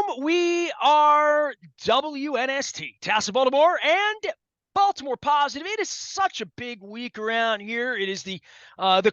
home. We are WNST, Tassel, Baltimore, and Baltimore Positive. It is such a big week around here. It is the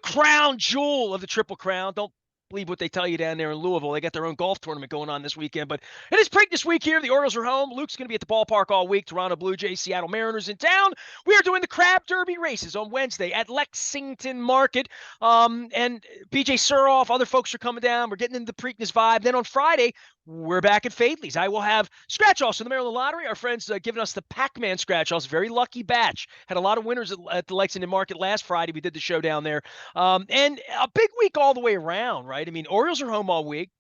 crown jewel of the Triple Crown. Don't believe what they tell you down there in Louisville. They got their own golf tournament going on this weekend, but it is Preakness week here. The Orioles are home. Luke's going to be at the ballpark all week. Toronto Blue Jays, Seattle Mariners in town. We are doing the Crab Derby races on Wednesday at Lexington Market. And BJ Suroff, other folks are coming down. We're getting into the Preakness vibe. Then on Friday, we're back at Fadley's. I will have scratch-offs in the Maryland Lottery. Our friends giving us the Pac-Man scratch-offs. Very lucky batch. Had a lot of winners at the Lexington Market last Friday. We did the show down there. And a big week all the way around, right? I mean, Orioles are home all week.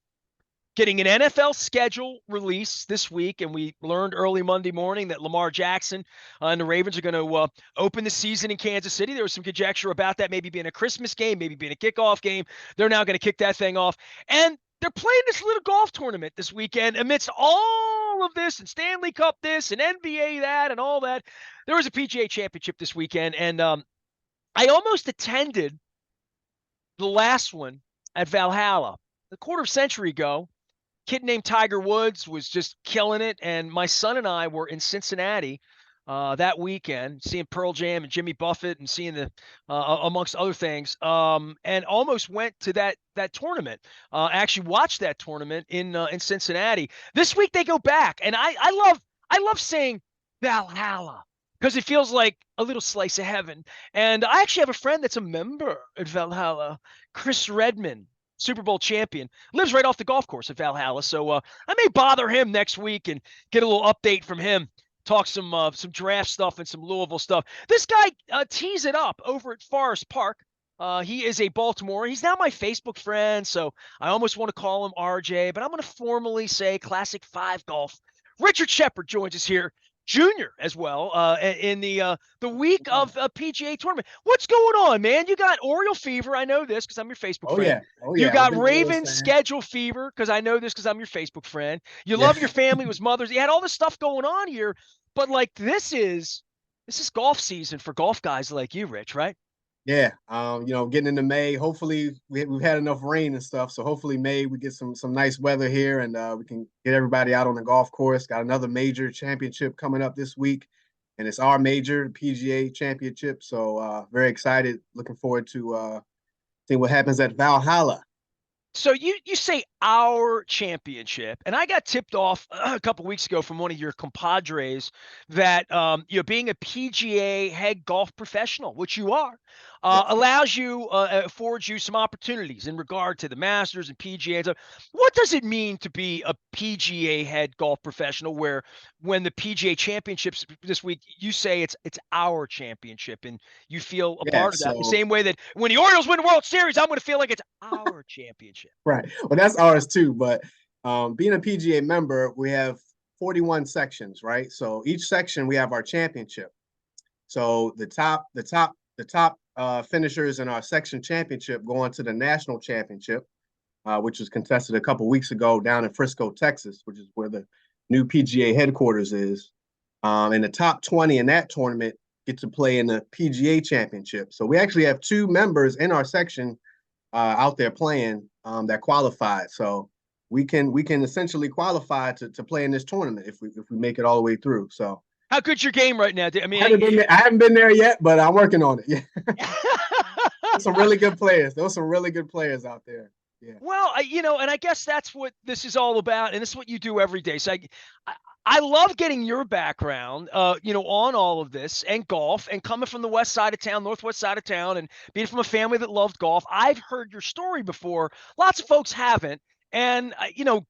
Getting an NFL schedule release this week, and we learned early Monday morning that Lamar Jackson and the Ravens are going to open the season in Kansas City. There was some conjecture about that maybe being a Christmas game, maybe being a kickoff game. They're now going to kick that thing off. And they're playing this little golf tournament this weekend amidst all of this and Stanley Cup this and NBA that and all that. There was a PGA championship this weekend, and I almost attended the last one at Valhalla a quarter of a century ago. Kid named Tiger Woods was just killing it, and my son and I were in Cincinnati that weekend, seeing Pearl Jam and Jimmy Buffett, and seeing the amongst other things, and almost went to that tournament. Actually watched that tournament in Cincinnati. This week they go back, and I love saying Valhalla because it feels like a little slice of heaven. And I actually have a friend that's a member at Valhalla, Chris Redman. Super Bowl champion, lives right off the golf course at Valhalla. So I may bother him next week and get a little update from him, talk some draft stuff and some Louisville stuff. This guy tees it up over at Forest Park. He is a Baltimore. He's now my Facebook friend, so I almost want to call him RJ, but I'm going to formally say Classic 5 Golf. Richard Sheppard joins us here. Junior as well in the week of a PGA tournament. What's going on, man? You got Oriole fever. I know this because I'm your Facebook friend. Oh yeah. You got Ravens schedule fever because I know this because I'm your Facebook friend. You love your family was mothers. You had all this stuff going on here, but like this is golf season for golf guys like you, Rich, right? Yeah. Getting into May. Hopefully we've had enough rain and stuff. So hopefully May we get some nice weather here and we can get everybody out on the golf course. Got another major championship coming up this week. And it's our major PGA championship. So very excited. Looking forward to seeing what happens at Valhalla. So you say our championship, and I got tipped off a couple weeks ago from one of your compadres that being a PGA head golf professional, which you are, allows you affords you some opportunities in regard to the Masters and PGA and stuff. What does it mean to be a PGA head golf professional? Where when the PGA championships this week, you say it's our championship, and you feel a part of that. The same way that when the Orioles win the World Series, I'm going to feel like it's our championship. Right. Well, that's ours too. But being a PGA member, we have 41 sections, right? So each section we have our championship. So the top finishers in our section championship go on to the national championship, which was contested a couple weeks ago down in Frisco, Texas, which is where the new PGA headquarters is. And the top 20 in that tournament get to play in the PGA championship. So we actually have 2 members in our section out there playing that qualified. So we can essentially qualify to play in this tournament if we make it all the way through. So how good's your game right now? I mean, I haven't been there yet, but I'm working on it. Yeah. There's some really good players. There were some really good players out there. Yeah. Well, and I guess that's what this is all about, and this is what you do every day. So I love getting your background, on all of this and golf, and coming from the west side of town, northwest side of town, and being from a family that loved golf. I've heard your story before. Lots of folks haven't, and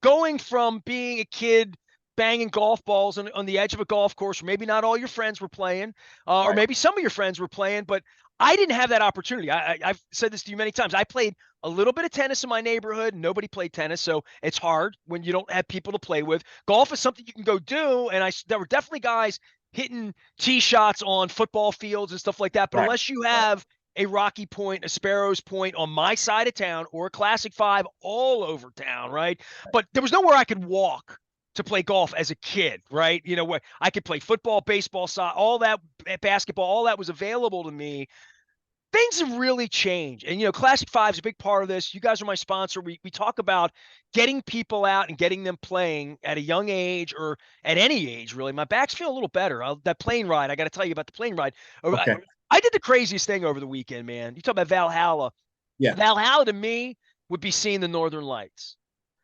going from being a kid banging golf balls on the edge of a golf course, or maybe not all your friends were playing, or maybe some of your friends were playing, but I didn't have that opportunity. I've said this to you many times. I played a little bit of tennis in my neighborhood. Nobody played tennis, so it's hard when you don't have people to play with. Golf is something you can go do, and there were definitely guys hitting tee shots on football fields and stuff like that. But unless you have a Rocky Point, a Sparrows Point on my side of town, or a Classic 5 all over town, right? But there was nowhere I could walk to play golf as a kid, right? Where I could play football, baseball, soccer, all that, basketball, all that was available to me. things have really changed. And, Classic 5 is a big part of this. You guys are my sponsor. We talk about getting people out and getting them playing at a young age or at any age, really. My back's feeling a little better. That plane ride, I got to tell you about the plane ride. Okay. I did the craziest thing over the weekend, man. You talk about Valhalla. Yeah. Valhalla to me would be seeing the Northern Lights.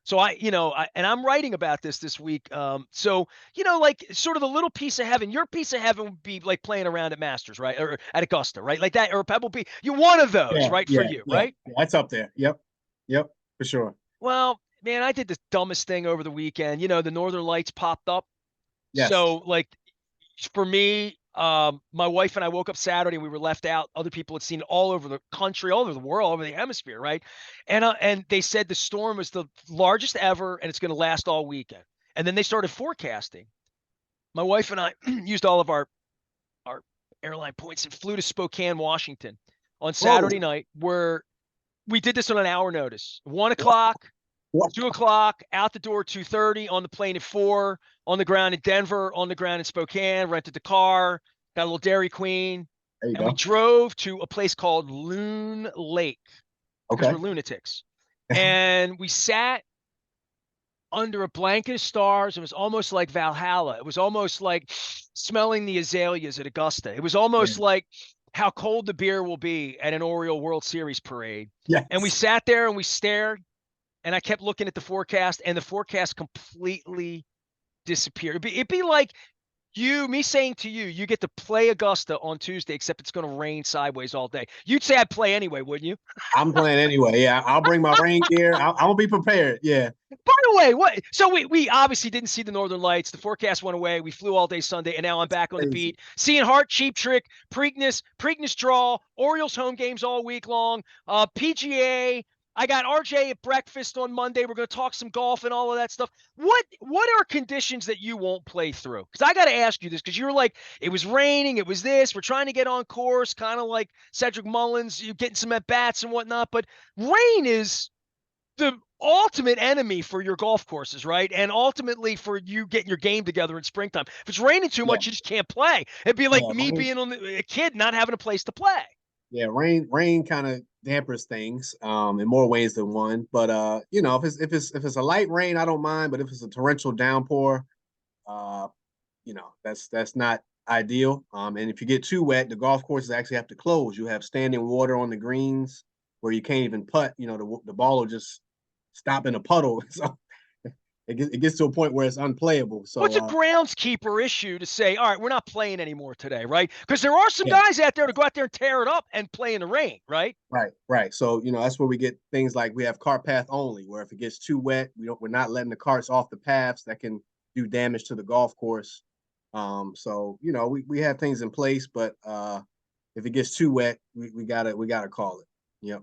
So and I'm writing about this week. So, like sort of the little piece of heaven, your piece of heaven would be like playing around at Masters, right? Or at Augusta, right? Like that, or Pebble Beach. You're one of those, Yeah. right? For Yeah. you, Yeah. right? Yeah. That's up there. Yep. Yep. For sure. Well, man, I did the dumbest thing over the weekend. The Northern Lights popped up. Yes. So, like, for me, my wife and I woke up Saturday. We were left out. Other people had seen it all over the country, all over the world, all over the hemisphere, right? And they said the storm was the largest ever, and it's going to last all weekend. And then they started forecasting. My wife and I used all of our airline points and flew to Spokane, Washington, on Whoa. Saturday night, where we did this on an hour notice. 1:00. What? 2:00, out the door 2:30, on the plane at 4, on the ground in Denver, on the ground in Spokane, rented the car, got a little Dairy Queen, There you and we go. drove to a place called Loon Lake because we're Okay. lunatics. And we sat under a blanket of stars. It was almost like Valhalla. It was almost like smelling the azaleas at Augusta. It was Yeah. almost like how cold the beer will be at an Oriole World Series parade. And we Yes. sat there and we stared, and I kept looking at the forecast, and the forecast completely disappeared. It'd be like me saying to you, you get to play Augusta on Tuesday, except it's going to rain sideways all day. You'd say I'd play anyway, wouldn't you? I'm playing anyway. Yeah. I'll bring my rain gear. I'll be prepared. Yeah. By the way, what? So we obviously didn't see the Northern Lights. The forecast went away. We flew all day Sunday, and now I'm back on the Crazy. beat, seeing Hart, Cheap Trick, Preakness draw, Orioles home games all week long. PGA. I got RJ at breakfast on Monday. We're going to talk some golf and all of that stuff. What are conditions that you won't play through? Because I got to ask you this, because you're like, it was raining, it was this. We're trying to get on course, kind of like Cedric Mullins. You're getting some at bats and whatnot, but rain is the ultimate enemy for your golf courses, right? And ultimately for you getting your game together in springtime. If it's raining too Yeah. much, you just can't play. It'd be like Yeah. me being a kid not having a place to play. Yeah, rain kind of dampers things in more ways than one. But if it's a light rain, I don't mind. But if it's a torrential downpour, uh, that's not ideal. And if you get too wet, the golf courses actually have to close. You have standing water on the greens where you can't even putt. The ball will just stop in a puddle. So it gets to a point where it's unplayable. What's So a groundskeeper issue to say, all right, we're not playing anymore today, right? Because there are some yeah. guys out there to go out there and tear it up and play in the rain, right? Right. So, that's where we get things like we have cart path only, where if it gets too wet, we're not letting the carts off the paths that can do damage to the golf course. So, we have things in place, but if it gets too wet, we gotta call it. Yep.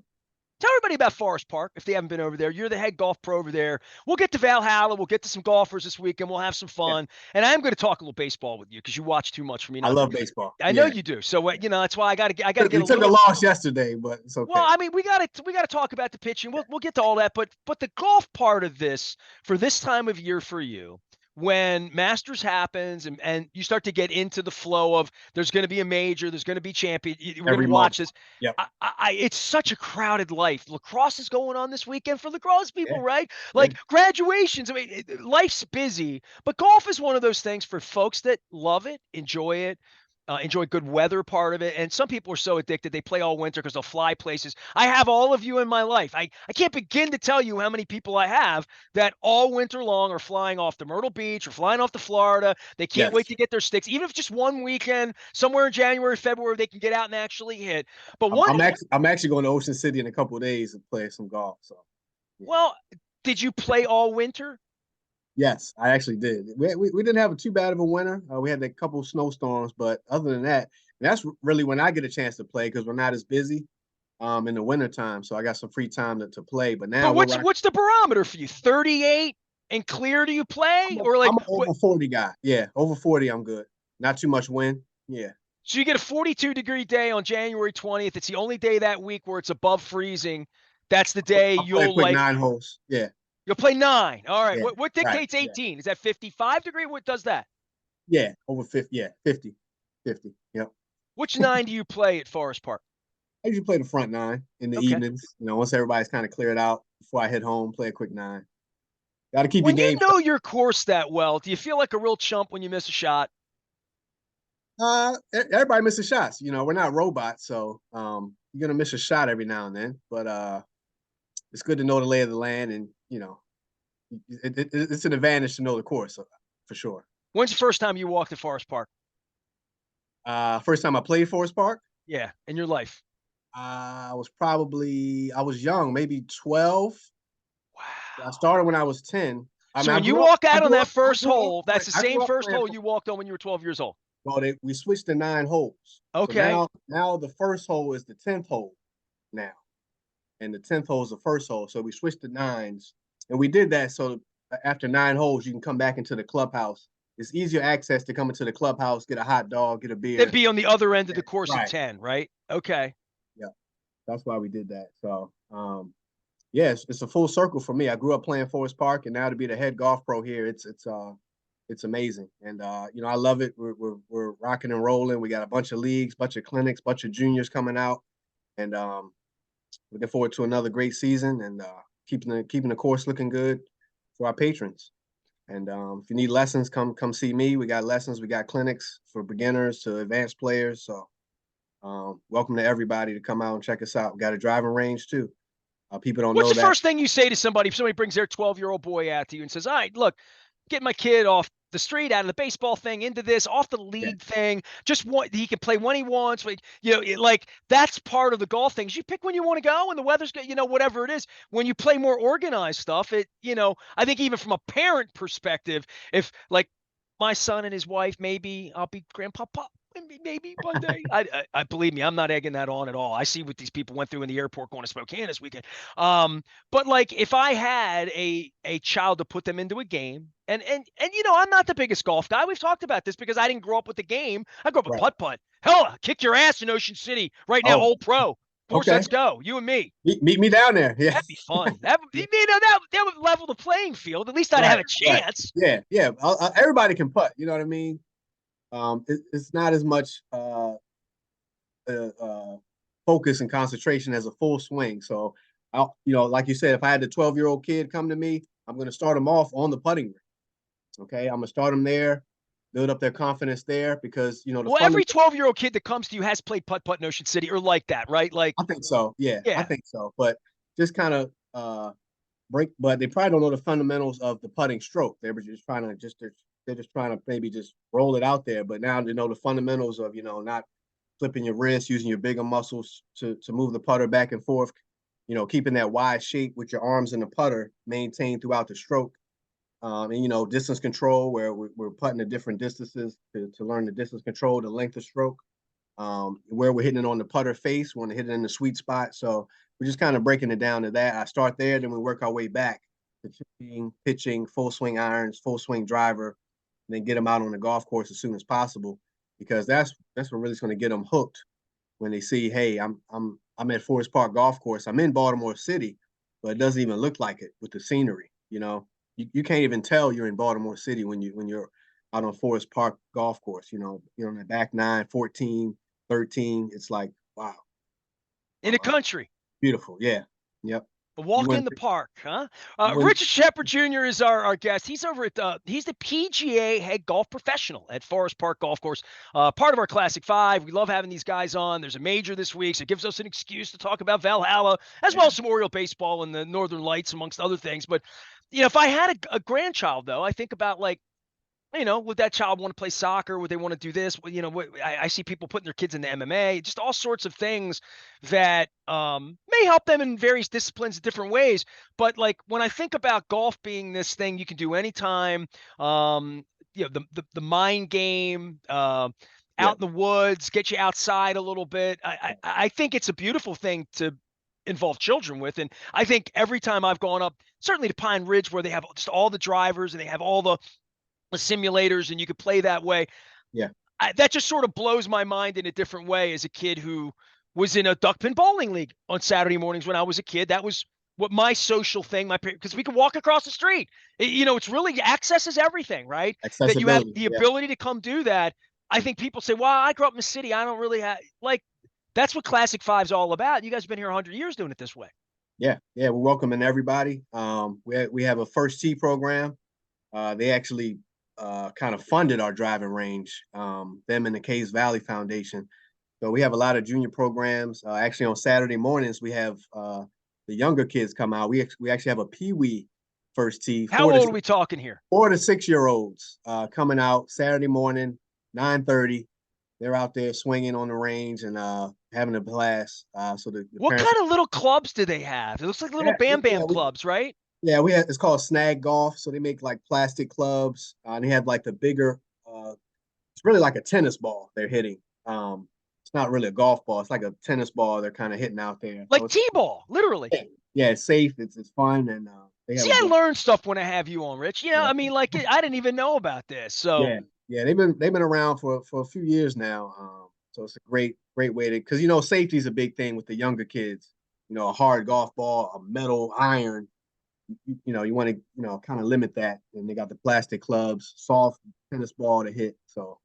Tell everybody about Forest Park if they haven't been over there. You're the head golf pro over there. We'll get to Valhalla. We'll get to some golfers this weekend. We'll have some Yeah. fun. And I'm going to talk a little baseball with you because you watch too much for me I not to. love baseball. I know Yeah. you do. So that's why I got to get a We took a little. loss yesterday, but it's Well, okay. I mean, we got to talk about the pitching. We'll get to all that, but the golf part of this for this time of year for you, when Masters happens and you start to get into the flow of there's going to be a major, there's going to be champion. We're going Every to watch month. this. Yep. It's such a crowded life. Lacrosse is going on this weekend for lacrosse people, Yeah. right? Yeah. Like graduations. I mean, life's busy, but golf is one of those things for folks that love it, enjoy it. Enjoy good weather part of it. And some people are so addicted, they play all winter because they'll fly places. I have all of you in my life. I can't begin to tell you how many people I have that all winter long are flying off to Myrtle Beach or flying off to Florida. They can't wait Yes. to get their sticks, even if it's just one weekend, somewhere in January, February, they can get out and actually hit. But I'm actually going to Ocean City in a couple of days to play some golf. So yeah. well, did you play all winter? Yes, I actually did. We didn't have too bad of a winter. We had a couple of snowstorms, but other than that, that's really when I get a chance to play because we're not as busy in the wintertime. So I got some free time to play. But now But what's the barometer for you? 38 and clear do you play? Or like I'm an what? over 40 guy. Yeah, over 40, I'm good. Not too much wind. Yeah. So you get a 42-degree day on January 20th. It's the only day that week where it's above freezing. That's the day I'll play a quick 9 holes. Yeah. you'll play 9. All right. Yeah. What Right. dictates 18? Is that 55-degree? What does that? Yeah. Over 50. Yeah. 50. 50. Yep. Which 9 do you play at Forest Park? I usually play the front nine in the Okay. evenings. Once everybody's kind of cleared out before I head home, play a quick nine. Got to keep your When you game. know your course that well, do you feel like a real chump when you miss a shot? Everybody misses shots. We're not robots, so you're gonna miss a shot every now and then. But it's good to know the lay of the land, and it's an advantage to know the course for sure. When's the first time you walked at Forest Park? First time I played Forest Park, Yeah, in your life. I was young, maybe 12. I Wow. started when I was 10. I So mean, when you walk out on that I first grew up, hole, that's the I same grew up first playing. hole you walked on when you were 12 years old. Well, we switched to 9 holes. So Okay. now the first hole is the 10th hole now, and the 10th hole is the first hole. So we switched to nines, and we did that so after 9 holes, you can come back into the clubhouse. It's easier access to come into the clubhouse, get a hot dog, get a Then beer. be on the other end of the course at Right. 10, right? Okay. Yeah, that's why we did that. So, yeah, it's a full circle for me. I grew up playing Forest Park, and now to be the head golf pro here, it's amazing. And I love it. We're rocking and rolling. We got a bunch of leagues, bunch of clinics, bunch of juniors coming out, and looking forward to another great season and keeping the course looking good for our patrons. And if you need lessons, come see me. We got lessons. We got clinics for beginners to advanced players. So welcome to everybody to come out and check us out. We got a driving range too. People don't What's know the that. first thing you say to somebody if somebody brings their 12-year-old boy out to you and says, all right, look, get my kid off the street, out of the baseball thing, into this, off the Yeah, league thing. Just want he can play when he wants. Like that's part of the golf things. You pick when you want to go, and the weather's good. Whatever it is. When you play more organized stuff, I think even from a parent perspective, if like my son and his wife, maybe I'll be grandpapa. Maybe one day. I believe me, I'm not egging that on at all. I see what these people went through in the airport going to Spokane this weekend. But like if I had a child to put them into a game, and I'm not the biggest golf guy. We've talked about this because I didn't grow up with the game. I grew up with right. putt putt. Hell, I'll kick your ass in Ocean City right now, Oh, old pro. Of course, okay. let's go. You and me. Meet me down there. Yeah. That'd be fun. That would level the playing field. At least I'd have Right. a Right. chance. Yeah. Yeah. Everybody can putt. You know what I mean? It's not as much uh, uh, focus and concentration as a full swing. So, like you said, if I had the 12-year-old kid come to me, I'm going to start them off on the putting green. Okay, I'm going to start them there, build up their confidence there because the Well, fun. every 12-year-old kid that comes to you has played putt putt in Ocean City or like that, right? Like, I think so. Yeah, I yeah. think so. But just kind of break. But they probably don't know the fundamentals of the putting stroke. They're just trying to maybe just roll it out there. But now they know the fundamentals of not flipping your wrist, using your bigger muscles to move the putter back and forth, keeping that wide shape with your arms in the putter maintained throughout the stroke. And distance control where we're putting at different distances to learn the distance control, the length of stroke, where we're hitting it on the putter face, we want to hit it in the sweet spot. So we're just kind of breaking it down to that. I start there, then we work our way back to pitching, full swing irons, full swing driver, and then get them out on the golf course as soon as possible because that's what really is going to get them hooked when they see, hey, I'm at Forest Park Golf Course. I'm in Baltimore City, but it doesn't even look like it with the scenery. You can't even tell you're in Baltimore City when you're out on Forest Park Golf Course. You're on the back 9, 14, 13. It's like, wow. In the country. Beautiful. Yeah. Yep. A You walk in wouldn't the park, huh? you wouldn't Richard Sheppard Jr. is our guest. He's over at he's the PGA head golf professional at Forest Park Golf Course. Part of our Classic Five. We love having these guys on. There's a major this week, so it gives us an excuse to talk about Valhalla as well as some Oriole baseball and the Northern Lights, amongst other things. But if I had a grandchild, though, I think about like would that child want to play soccer? Would they want to do this? I see people putting their kids into MMA, just all sorts of things that may help them in various disciplines in different ways. But like when I think about golf being this thing you can do anytime, the mind game, Yeah. out in the woods, get you outside a little bit. I think it's a beautiful thing to involve children with. And I think every time I've gone up, certainly to Pine Ridge, where they have just all the drivers and they have all the simulators and you could play that way. Yeah. That just sort of blows my mind in a different way as a kid who was in a duckpin bowling league on Saturday mornings when I was a kid. That was what my social thing, because we could walk across the street. It's really access is everything, right? That you have Accessibility. the Yeah. ability to come do that. I think people say, well, I grew up in the city. I don't really have That's what Classic Five's all about. You guys have been here 100 years doing it this way. Yeah, yeah, we're welcoming everybody. We have a first tee program. They actually kind of funded our driving range, them and the Caves Valley Foundation. So we have a lot of junior programs. Actually, on Saturday mornings, we have the younger kids come out. We actually have a Pee-wee first tee. How old are we talking here? 4 to 6 year olds coming out Saturday morning, 9:30. They're out there swinging on the range and having a blast. So the What parents. kind of little clubs do they have? It looks like little Bam Bam clubs, right? Yeah, it's called Snag Golf. So they make like plastic clubs. And they have like the bigger. It's really like a tennis ball they're hitting. It's not really a golf ball. It's like a tennis ball they're kind of hitting out there. Like So T-ball, literally. yeah, it's safe. It's fun, and they have See, a I good. learned stuff when I have you on, Rich. You know, Yeah, I mean, like I didn't even know about this. So yeah, yeah. They've been around for a few years now. So it's a great way to, because safety is a big thing with the younger kids. A hard golf ball, a metal iron. You want to kind of limit that, and they got the plastic clubs, soft tennis ball to hit. So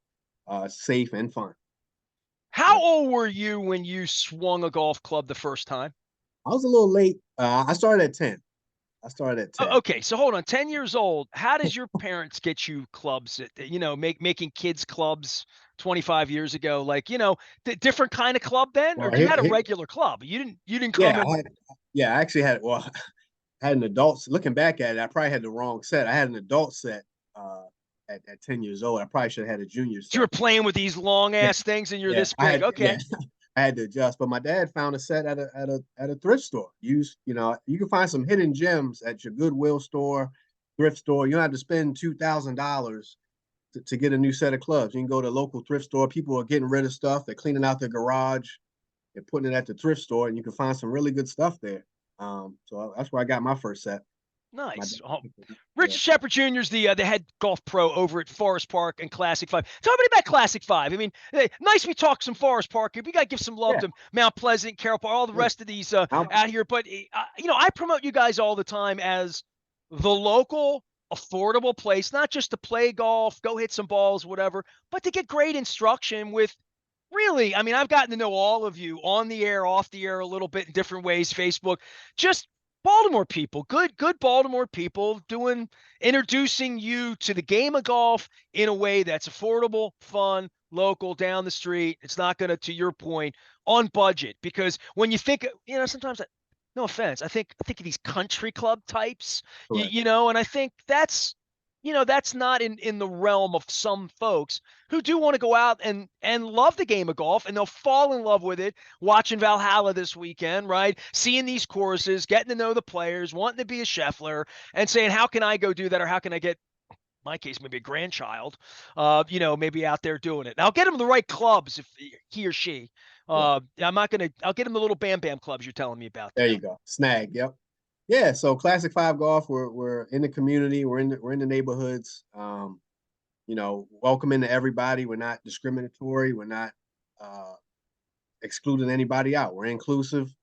safe and fun. how old were you when you swung a golf club the first time? I was a little late. I started at 10. I started at 10. Okay, so hold on. 10 years old. How does your parents get you clubs? Making kids clubs 25 years ago, like different kind of club then, or Well, you had a regular club? You didn't come yeah, in. I actually had, well, I had an adult. Looking back at it, I probably had the wrong set. I had an adult set at 10 years old. I probably should have had a junior You were set. playing with these long Yeah, ass things, and you're yeah, this big. yeah, Okay. I had to adjust. But my dad found a set at a thrift store. You can find some hidden gems at your Goodwill store, thrift store. You don't have to spend $2,000 to get a new set of clubs. You can go to a local thrift store. People are getting rid of stuff. They're cleaning out their garage. They're putting it at the thrift store, and you can find some really good stuff there. So that's where I got my first set. My Nice. Yeah. Richard Sheppard Jr. is the head golf pro over at Forest Park and Classic Five. Tell me about Classic Five. I mean, nice we talk some Forest Park here. We got to give some love Yeah. to Mount Pleasant, Carroll Park, all the rest of these out here. But I promote you guys all the time as the local, affordable place, not just to play golf, go hit some balls, whatever, but to get great instruction with. Really, I mean, I've gotten to know all of you on the air, off the air, a little bit in different ways, Facebook, just Baltimore people, good Baltimore people introducing you to the game of golf in a way that's affordable, fun, local, down the street. It's not going to your point, on budget. Because when you think, sometimes, no offense, I think of these country club types, and I think that's not in the realm of some folks who do want to go out and love the game of golf, and they'll fall in love with it watching Valhalla this weekend, right? Seeing these courses, getting to know the players, wanting to be a Scheffler, and saying, how can I go do that, or how can I get, in my case, maybe a grandchild, maybe out there doing it. Now, I'll get him the right clubs if he or she. I'll get him the little Bam Bam clubs you're telling me about. There you go. Snag. Yep. Yeah. So Classic Five Golf, we're in the community. We're in the neighborhoods. Welcoming to everybody. We're not discriminatory. We're not excluding anybody out. We're inclusive.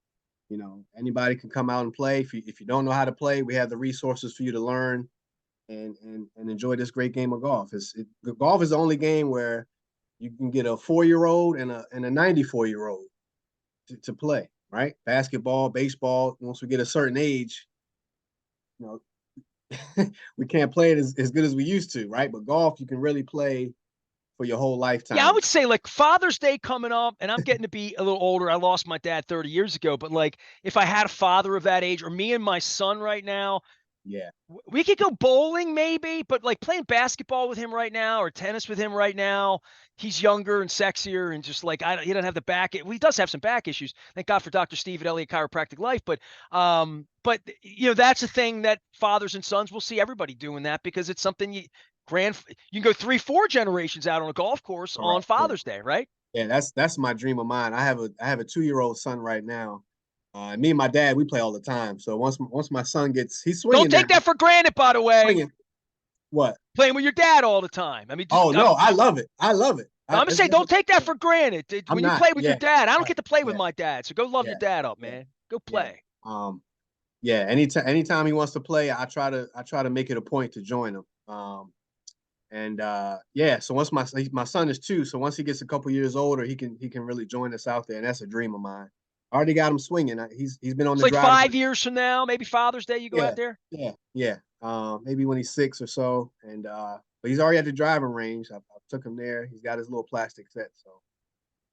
Anybody can come out and play. If you don't know how to play, we have the resources for you to learn and enjoy this great game of golf. Golf is the only game where you can get a 4-year-old and a 94-year-old to play. Right? Basketball, baseball. Once we get a certain age, we can't play it as good as we used to, right? But golf, you can really play for your whole lifetime. Yeah, I would say like Father's Day coming up, and I'm getting to be a little older. I lost my dad 30 years ago, but like if I had a father of that age, or me and my son right now, yeah, we could go bowling maybe, but like playing basketball with him right now or tennis with him right now, he's younger and sexier and just like he doesn't have the back. Well, he does have some back issues. Thank God for Dr. Steve at Elliott Chiropractic Life. But that's a thing that fathers and sons will see everybody doing that, because it's something you can go 3-4 generations out on a golf course on Father's Day, right? Yeah, that's my dream of mine. I have a 2-year-old son right now. Me and my dad, we play all the time. So once my son he's swinging. Don't take that for granted, by the way. Swinging. What? Playing with your dad all the time. I mean, I love it. I love it. I'm gonna say, don't take that for granted. When you play with your dad, I don't get to play with my dad, so go love your dad up, man. Go play. Anytime he wants to play, I try to make it a point to join him. And yeah, so once my son is 2, so once he gets a couple years older, he can really join us out there, and that's a dream of mine. I already got him swinging. He's been on It's the like driving. 5 years from now, maybe Father's Day, you go Yeah, out there. yeah. Maybe when he's 6 or so, and but he's already at the driving range. I took him there. He's got his little plastic set, so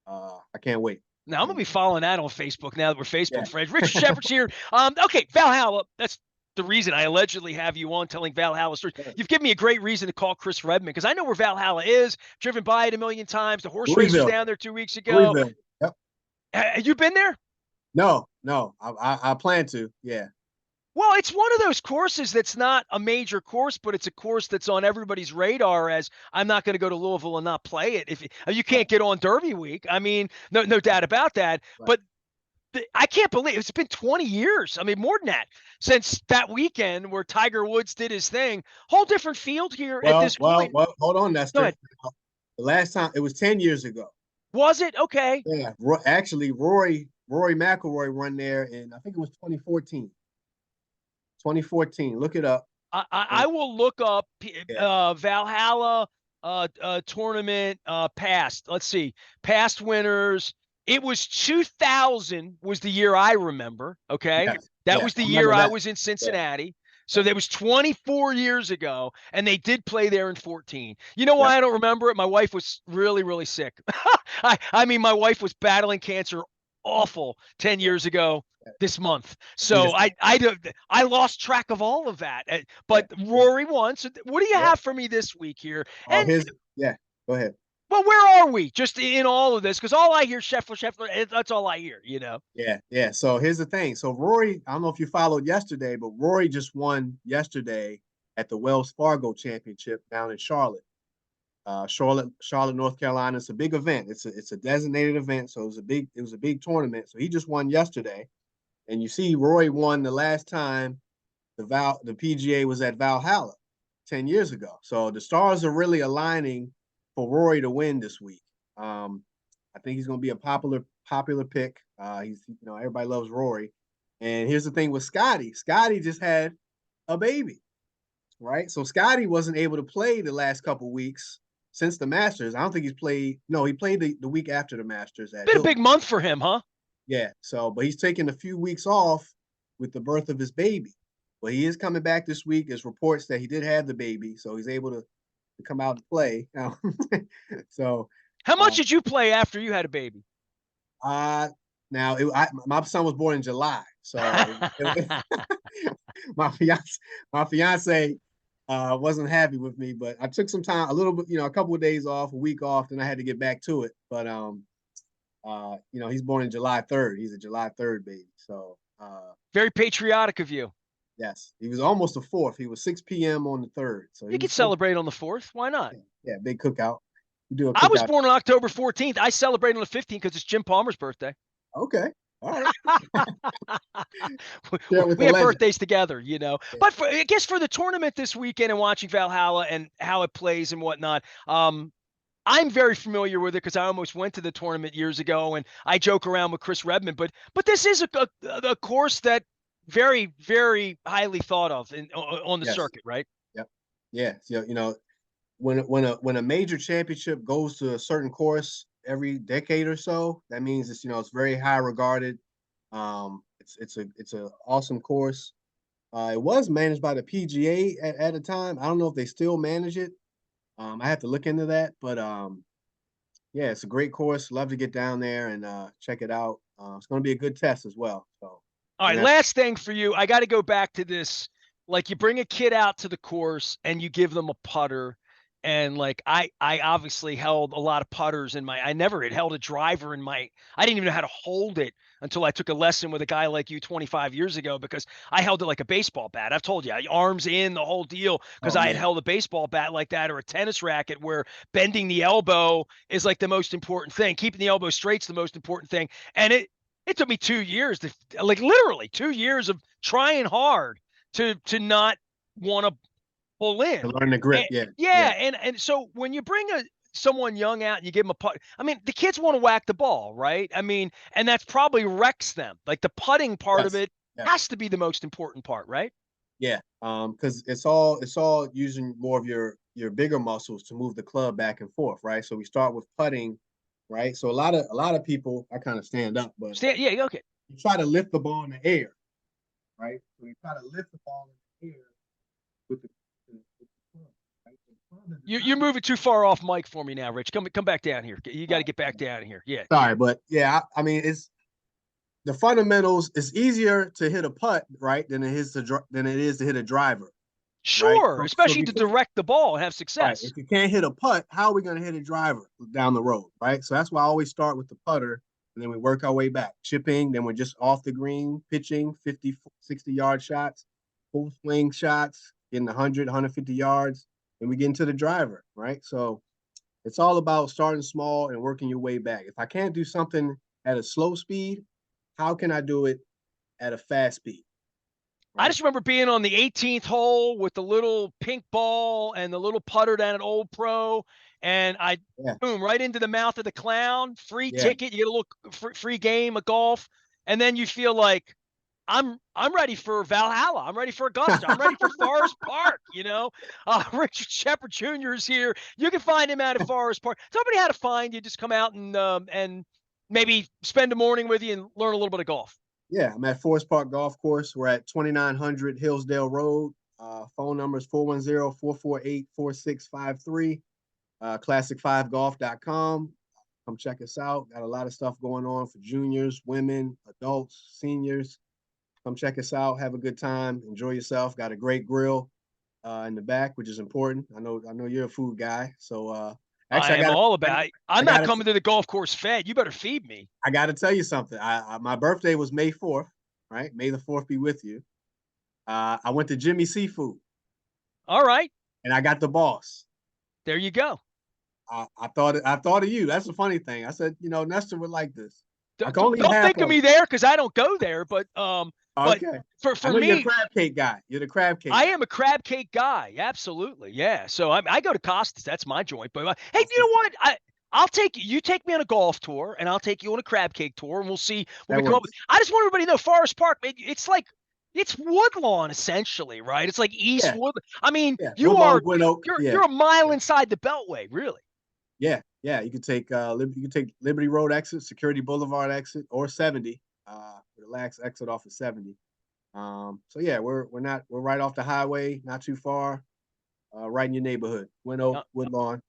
I can't wait. Now I'm gonna be following that on Facebook now that we're Yeah, Facebook friends. Richard Sheppard's here. Okay, Valhalla. That's the reason I allegedly have you on telling Valhalla stories. You've given me a great reason to call Chris Redman because I know where Valhalla is. Driven by it a million times. The horse race was Louisville, down there 2 weeks ago. Louisville. Yep. Have you been there? No, no. I plan to. Yeah. Well, it's one of those courses that's not a major course, but it's a course that's on everybody's radar as I'm not going to go to Louisville and not play it. If you Right, can't get on Derby week, I mean, no doubt about that. right. But I can't believe it's been 20 years. I mean, more than that since that weekend where Tiger Woods did his thing. Whole different field here at Well, this well, point. well. Hold on, Go Nestor. ahead. The last time it was 10 years ago. Was it okay? Yeah, actually, Rory McIlroy run there in I think it was 2014. 2014. Look it up. I will look up Yeah, Valhalla tournament past. Let's see, past winners. It was 2000 was the year I remember. Okay, yes, that yeah. was the I year remember I that. was in Yeah, Cincinnati. So yep, that was 24 years ago, and they did play there in 14. You know yep. why I don't remember it? My wife was really, really sick. I mean, my wife was battling cancer awful 10 Yeah, years ago yeah. this month. Need to So stop. I lost track of all of that. Yeah, But yeah, Rory won. So what do you yeah. have for me this week here? Oh, And his yeah. Go ahead. well, where are we? Just in all of this, because all I hear Scheffler. That's all I hear. Yeah, yeah. So here's the thing. So Rory, I don't know if you followed yesterday, but Rory just won yesterday at the Wells Fargo Championship down in Charlotte. Charlotte, North Carolina. It's a big event. It's a designated event, so it was a big tournament. So he just won yesterday, and you see, Roy won the last time the PGA was at Valhalla 10 years ago. So the stars are really aligning for Rory to win this week. I think he's going to be a popular pick. He's everybody loves Rory, and here's the thing with Scotty. Scotty just had a baby, right? So Scotty wasn't able to play the last couple weeks since the Masters. I don't think he's played. No, he played the week after the Masters at Been a big Hilton. month for him, huh? Yeah. So, but he's taking a few weeks off with the birth of his baby. But he is coming back this week. There's reports that he did have the baby, so he's able to come out and play. So, How much uh, did you play after you had a baby? uh now my son was born in July, so my fiance wasn't happy with me, but I took some time, a little bit, a couple of days off, a week off, then I had to get back to it. But he's born in July 3rd. He's a July 3rd baby. So Very patriotic of you. yes, he was almost a fourth. He was 6 p.m. on the 3rd. So he You could was still, celebrate on the 4th. Why not? yeah, big cookout. We do a I was cookout. born on October 14th. I celebrate on the 15th because it's Jim Palmer's birthday. Okay. All right. Share with We the have legend. birthdays together. Yeah. But I guess for the tournament this weekend and watching Valhalla and how it plays and whatnot, I'm very familiar with it because I almost went to the tournament years ago, and I joke around with Chris Redman. But this is a course that very, very highly thought of on the Yes. circuit, right? Yep. Yeah. So, when a major championship goes to a certain course every decade or so, that means it's very high regarded. It's a awesome course. It was managed by the PGA at a time. I don't know if they still manage it. I have to look into that, but yeah, it's a great course. Love to get down there and check it out. It's going to be a good test as well. So All we're right, gonna have last thing for you. I got to go back to this. Like you bring a kid out to the course and you give them a putter. And like I obviously held a lot of putters in I never had held a driver in I didn't even know how to hold it until I took a lesson with a guy like you 25 years ago because I held it like a baseball bat. I've told you, arms in the whole deal because oh I had man, held a baseball bat like that or a tennis racket where bending the elbow is like the most important thing. Keeping the elbow straight's the most important thing. And it took me 2 years like literally 2 years of trying hard to not want to pull to in. learn the grip. And, Yeah, yeah, yeah, and so when you bring someone young out and you give them a putt, I mean, the kids want to whack the ball, right? I mean, and that's probably wrecks them. Like the putting part of yes, it yes. has to be the most important part, right? Yeah, because it's all using more of your bigger muscles to move the club back and forth, right? So we start with putting, right? So a lot of people, I kind of stand up, but Yeah, okay. you try to lift the ball in the air, right? So you try to lift the ball in the air with the club, right? So the club is You're designed. moving too far off mic for me now, Rich. Come back down here. You got to get back down here. Yeah. Sorry, but yeah, I mean it's the fundamentals. It's easier to hit a putt, right, than it is to hit a driver, right? Sure, So if especially you to can't, direct the ball and have right, success. if you can't hit a putt, how are we going to hit a driver down the road, right? So that's why I always start with the putter, and then we work our way back, chipping. Then we're just off the green, pitching 50, 60-yard shots, full swing shots, getting 100, 150 yards, and we get into the driver, right? So it's all about starting small and working your way back. If I can't do something at a slow speed, how can I do it at a fast speed, I right? just remember being on the 18th hole with the little pink ball and the little putter down at Old Pro, and I Yeah, boom right into the mouth of the clown. Free yeah, ticket, you get a little free game of golf, and then you feel like I'm ready for Valhalla. I'm ready for Augusta. I'm ready for Forest Park. Richard Sheppard Jr. is here. You can find him out at Forest Park. Somebody had to find you. Just come out and maybe spend a morning with you and learn a little bit of golf. yeah. I'm at Forest Park Golf Course. We're at 2900 Hillsdale Road. Phone number is 410-448-4653. Classic5golf.com. Come check us out. Got a lot of stuff going on for juniors, women, adults, seniors. Come check us out. Have a good time. Enjoy yourself. Got a great grill in the back, which is important. I know you're a food guy. So I actually, am all I, about. I'm I not got coming to the golf course fed. You better feed me. I got to tell you something. My birthday was May 4th, right? May the 4th be with you. I went to Jimmy Seafood All right, and I got the boss. there you go. I thought of you. That's the funny thing. I said, Nestor would like this. I Don't, can only eat don't half think of of me it. there because I don't go there. But Okay. I for know you're a me, crab cake guy. You're the crab cake I guy. am a crab cake guy. Absolutely, yeah. So I go to Costas. That's my joint. But hey, That's you know what? I'll take you. You take me on a golf tour, and I'll take you on a crab cake tour, and we'll see what that we come up with. works. I just want everybody to know Forest Park. It's like it's Woodlawn essentially, right? It's like East Yeah, Wood. I mean, yeah. Woodlawn, Gwyn Oak. Yeah, you're a mile inside the Beltway, really. yeah, yeah. You could take Liberty Road exit, Security Boulevard exit, or 70. Relax exit off of 70. So yeah, we're right off the highway, not too far, right in your neighborhood. Gwyn Oak, Uh, Woodlawn.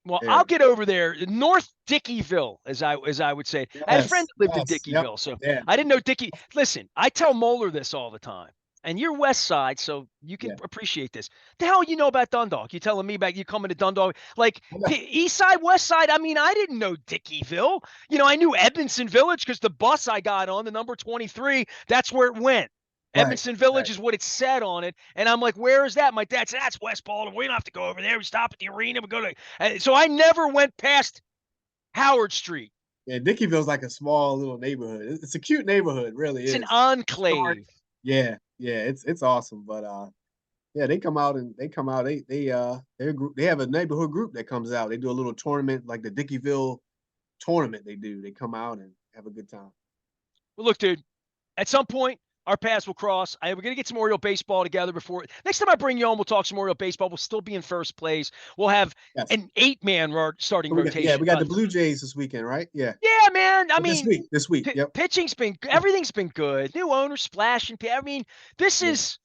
Well, Yeah. I'll get over there. North Dickeyville, as I would say. I had a friend Yes, that lived in yes, yep, Dickeyville, so yeah, I didn't know Dickey. Listen, I tell Moeller this all the time, and you're West Side, so you can yeah. appreciate this. The hell you know about Dundalk? You telling me about you coming to Dundalk? Like Yeah. East Side, West Side. I mean, I didn't know Dickeyville. I knew Edmondson Village because the bus I got on, the number 23, that's where it went. Right, Edmondson Village right. is what it said on it. And I'm like, where is that? My dad said, that's West Baltimore. We don't have to go over there. We stop at the arena. We go to. And so I never went past Howard Street. Yeah, Dickeyville's like a small little neighborhood. It's a cute neighborhood, really It's an is. Historic. enclave. Yeah, yeah, it's awesome. But yeah, they come out. They have a neighborhood group that comes out. They do a little tournament like the Dickeyville tournament. They come out and have a good time. Well, look, dude, at some point, our paths will cross. We're going to get some Oriole baseball together before. Next time I bring you on, we'll talk some Oriole baseball. We'll still be in first place. We'll have Yes. an 8-man starting So rotation. we got the Blue Jays this weekend, right? Yeah. Yeah, man. I Well, this mean, week. This week. Yep. pitching's been everything's been good. New owner splashing. I mean, this Yeah. is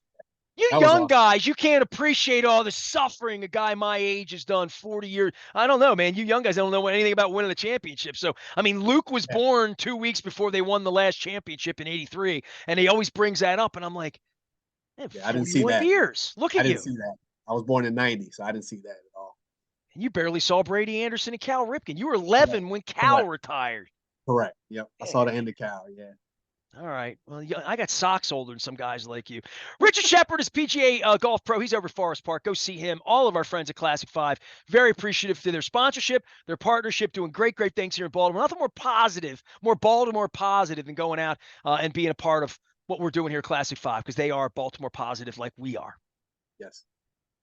you That was young awesome. guys. You can't appreciate all the suffering a guy my age has done 40 years. I don't know, man. You young guys don't know anything about winning a championship. So, I mean, Luke was Yeah. born 2 weeks before they won the last championship in '83, and he always brings that up. And I'm like, man, Yeah, I didn't see 41 that. years. Look I at didn't you. see that. I was born in '90, so I didn't see that at all. And you barely saw Brady Anderson and Cal Ripken. You were Correct. 11 when Cal Correct. retired. Correct. Yep. I saw Yeah. the end of Cal. Yeah. All right. Well, I got socks older than some guys like you. Richard Sheppard is PGA golf pro. He's over at Forest Park. Go see him. All of our friends at Classic 5. Very appreciative to their sponsorship, their partnership, doing great, great things here in Baltimore. Nothing more positive, more Baltimore positive than going out and being a part of what we're doing here at Classic 5 because they are Baltimore positive like we are. Yes.